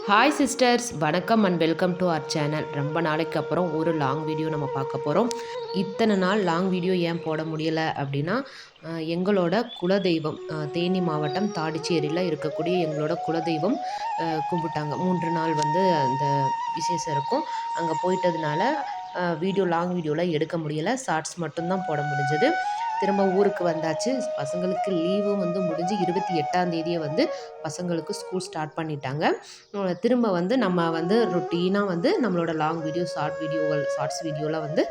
Hi sisters, வணக்கம் and welcome to our channel. ரொம்ப நாளைக்கு அப்புறம் ஒரு லாங் வீடியோ நம்ம பார்க்க போகிறோம். இத்தனை நாள் லாங் வீடியோ ஏன் போட முடியலை அப்படின்னா, எங்களோட குலதெய்வம் தேனி மாவட்டம் தாடிச்சேரியில் இருக்கக்கூடிய எங்களோட குலதெய்வம் கும்பிட்டாங்க. 3 நாள் வந்து அந்த விசேஷம் இருக்கும். அங்கே போயிட்டதுனால லாங் வீடியோலாம் எடுக்க முடியலை. ஷார்ட்ஸ் மட்டும்தான் போட முடிஞ்சது. திரும்ப ஊருக்கு வந்தாச்சு. பசங்களுக்கு லீவும் வந்து முடிஞ்சு 28ஆம் தேதியே வந்து பசங்களுக்கு ஸ்கூல் ஸ்டார்ட் பண்ணிட்டாங்க. திரும்ப வந்து நம்ம வந்து ரொட்டீனாக வந்து நம்மளோட லாங் வீடியோ ஷார்ட்ஸ் வீடியோலாம் வந்து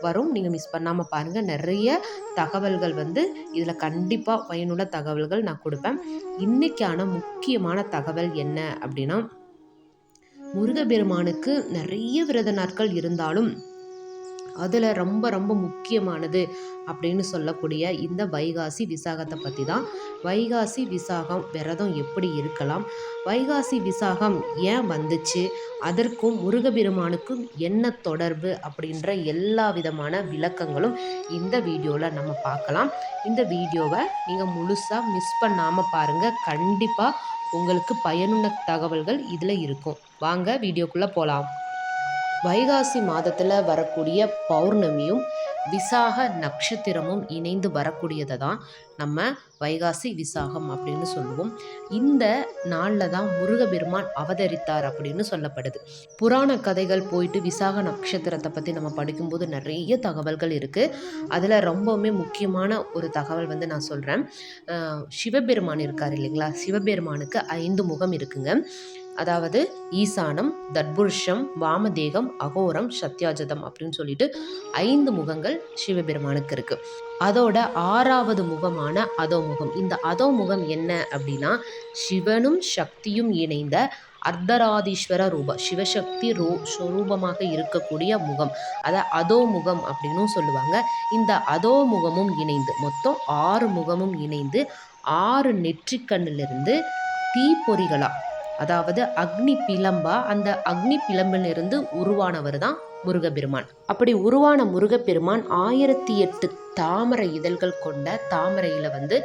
வரும். நீங்கள் மிஸ் பண்ணாமல் பாருங்கள். நிறைய தகவல்கள் வந்து இதில் கண்டிப்பாக பயனுள்ள தகவல்கள் நான் கொடுப்பேன். இன்றைக்கான முக்கியமான தகவல் என்ன அப்படின்னா, முருகப்பெருமானுக்கு நிறைய விரத நாட்கள் இருந்தாலும் அதில் ரொம்ப ரொம்ப முக்கியமானது அப்படின்னு சொல்லக்கூடிய இந்த வைகாசி விசாகத்தை பற்றி தான். வைகாசி விசாகம் விரதம் எப்படி இருக்கலாம், வைகாசி விசாகம் ஏன் வந்துச்சு, அதற்கும் முருகப்பெருமானுக்கும் என்ன தொடர்பு அப்படின்ற எல்லா விதமான விளக்கங்களும் இந்த வீடியோவில் நம்ம பார்க்கலாம். இந்த வீடியோவை நீங்கள் முழுசாக மிஸ் பண்ணாமல் பாருங்கள். கண்டிப்பாக உங்களுக்கு பயனுள்ள தகவல்கள் இதில் இருக்கும். வாங்க வீடியோக்குள்ளே போகலாம். வைகாசி மாதத்தில் வரக்கூடிய பௌர்ணமியும் விசாக நட்சத்திரமும் இணைந்து வரக்கூடியதை தான் நம்ம வைகாசி விசாகம் அப்படின்னு சொல்லுவோம். இந்த நாளில் தான் முருகப்பெருமான் அவதரித்தார் அப்படின்னு சொல்லப்படுது. புராண கதைகள் போயிட்டு விசாக நட்சத்திரத்தை பற்றி நம்ம படிக்கும்போது நிறைய தகவல்கள் இருக்குது. அதில் ரொம்பவுமே முக்கியமான ஒரு தகவல் வந்து நான் சொல்கிறேன். சிவபெருமான் இருக்கார் இல்லைங்களா, சிவபெருமானுக்கு 5 முகம் இருக்குங்க. அதாவது ஈசானம், தட்புருஷம், வாமதேகம், அகோரம், சத்யாஜதம் அப்படின்னு சொல்லிட்டு 5 முகங்கள் சிவபெருமானுக்கு இருக்கு. அதோட 6வது முகமான அதோமுகம். இந்த அதோமுகம் என்ன அப்படின்னா, சிவனும் சக்தியும் இணைந்த அர்த்தராதீஸ்வர ரூபம், சிவசக்தி ஸ்வரூபமாக இருக்கக்கூடிய முகம், அதை அதோமுகம் அப்படின்னும் சொல்லுவாங்க. இந்த அதோமுகமும் இணைந்து மொத்தம் 6 முகமும் இணைந்து 6 நெற்றிக்கண்ணிலிருந்து தீப்பொறிகளா, அதாவது அக்னி பிளம்பா, அந்த அக்னி பிளம்பிலிருந்து உருவானவர் தான் முருகப்பெருமான். அப்படி உருவான முருகப்பெருமான் 1008 தாமரை இதழ்கள் கொண்ட தாமரையில் வந்து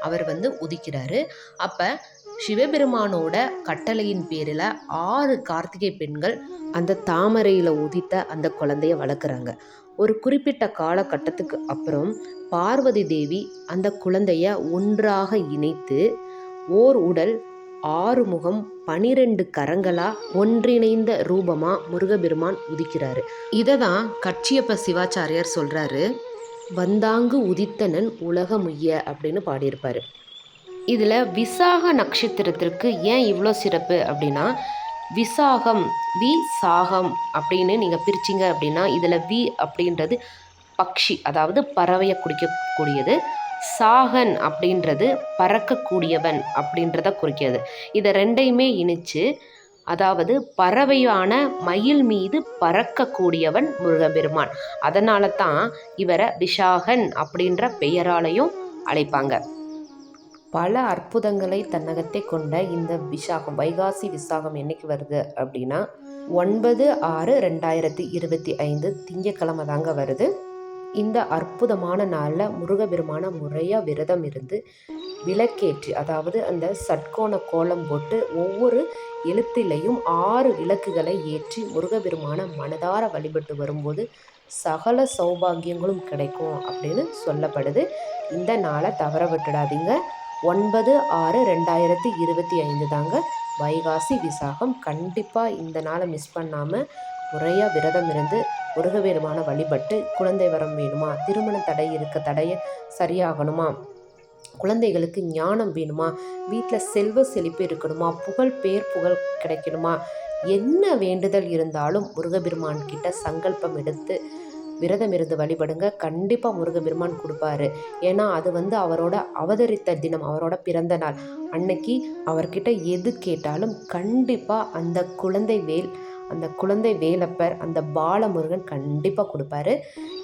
அவர் வந்து உதிக்கிறாரு. அப்போ சிவபெருமானோட கட்டளையின் பேரில் 6 கார்த்திகை பெண்கள் அந்த தாமரையில் உதித்த அந்த குழந்தைய வளர்க்குறாங்க. ஒரு குறிப்பிட்ட காலகட்டத்துக்கு அப்புறம் பார்வதி தேவி அந்த குழந்தைய ஒன்றாக இணைத்து ஓர் உடல் 6 முகம் 12 கரங்களா ஒன்றிணைந்த ரூபமா முருகப்பெருமான் உதிக்கிறாரு. இதை தான் கச்சியப்ப சிவாச்சாரியார் சொல்றாரு, வந்தாங்கு உதித்தனன் உலகமுய்ய அப்படின்னு பாடியிருப்பாரு. இதில் விசாக நட்சத்திரத்திற்கு ஏன் இவ்வளோ சிறப்பு அப்படின்னா, விசாகம் வி சாகம் அப்படின்னு நீங்கள் பிரிச்சிங்க அப்படின்னா, இதில் வி அப்படின்றது பக்ஷி, அதாவது பறவையை குறிக்கக்கூடியது. சாகன் அப்படின்றது பறக்கக்கூடியவன் அப்படின்றத குறிக்கிறது. இதை ரெண்டையுமே இணைச்சு, அதாவது பறவையான மயில் மீது பறக்கக்கூடியவன் முருகப்பெருமான். அதனால தான் இவரை விஷாகன் அப்படின்ற பெயராலையும் அழைப்பாங்க. பல அற்புதங்களை தன்னகத்தை கொண்ட இந்த விசாகம், வைகாசி விசாகம் என்னைக்கு வருது அப்படின்னா 9/6/2025 திங்கக்கிழமை தாங்க வருது. இந்த அற்புதமான நாளில் முருகப்பெருமான முறையாக விரதம் இருந்து விளக்கேற்றி, அதாவது அந்த சட்கோண கோலம் போட்டு ஒவ்வொரு எழுத்திலையும் 6 விளக்குகளை ஏற்றி முருகப்பெருமான மனதார வழிபட்டு வரும்போது சகல சௌபாகியங்களும் கிடைக்கும் அப்படின்னு சொல்லப்படுது. இந்த நாளை தவற விட்டுடாதீங்க. 9/6/2025 தாங்க வைகாசி விசாகம். கண்டிப்பாக இந்த நாளை மிஸ் பண்ணாமல் முறையாக விரதம் இருந்து முருகப்பெருமான வழிபட்டு, குழந்தை வரம் வேணுமா, திருமண தடை இருக்க தடையை சரியாகணுமா, குழந்தைகளுக்கு ஞானம் வேணுமா, வீட்டில் செல்வ செழிப்பு இருக்கணுமா, புகழ் கிடைக்கணுமா, என்ன வேண்டுதல் இருந்தாலும் முருகப்பெருமான் கிட்ட சங்கல்பம் எடுத்து விரதம் இருந்து வழிபடுங்க. கண்டிப்பாக முருகப்பெருமான் கொடுப்பாரு. ஏன்னா அது வந்து அவரோட அவதரித்த தினம், அவரோட பிறந்த நாள் அன்னைக்கு அவர்கிட்ட எது கேட்டாலும் கண்டிப்பாக அந்த குழந்தை வேலப்பர், அந்த பாலமுருகன் கண்டிப்பாக கொடுப்பாரு.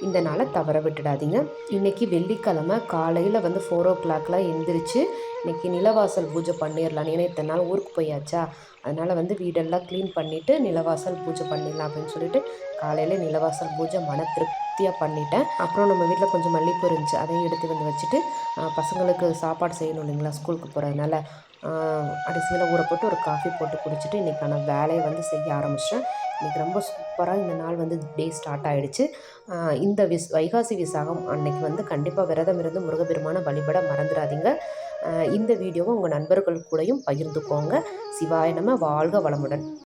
இந்த நாளை தவற விட்டுடாதீங்க. இன்றைக்கி வெள்ளிக்கிழமை காலையில் வந்து 4 o'clock எழுந்திரிச்சு இன்றைக்கி நிலவாசல் பூஜை பண்ணிடலாம். ஏன்னா இத்தனை நாள் ஊருக்கு போயாச்சா, அதனால் வந்து வீடெல்லாம் க்ளீன் பண்ணிவிட்டு நிலவாசல் பூஜை பண்ணிடலாம் அப்படின்னு சொல்லிட்டு காலையில் நிலவாசல் பூஜை மன திருப்தியாக பண்ணிட்டேன். அப்புறம் நம்ம வீட்டில் கொஞ்சம் மல்லிகைப்பூ இருந்துச்சு, அதையும் எடுத்து வந்து வச்சுட்டு பசங்களுக்கு சாப்பாடு செய்யணும் இல்லைங்களா, ஸ்கூலுக்கு போகிறதுனால அரிசியில் ஊற போட்டு ஒரு காஃபி போட்டு குடிச்சிட்டு இன்றைக்கான வேலையை வந்து செய்ய ஆரம்பித்தேன். இன்றைக்கி ரொம்ப சூப்பராக இந்த நாள் வந்து டே ஸ்டார்ட் ஆகிடுச்சு. இந்த வைகாசி விசாகம் அன்னைக்கு வந்து கண்டிப்பாக விரதம் இருந்து முருகப்பெருமான வழிபட மறந்துடாதீங்க. இந்த வீடியோவை உங்கள் நண்பர்கள் கூடயும் பகிர்ந்துக்கோங்க. சிவாய நம. வாழ்க வளமுடன்.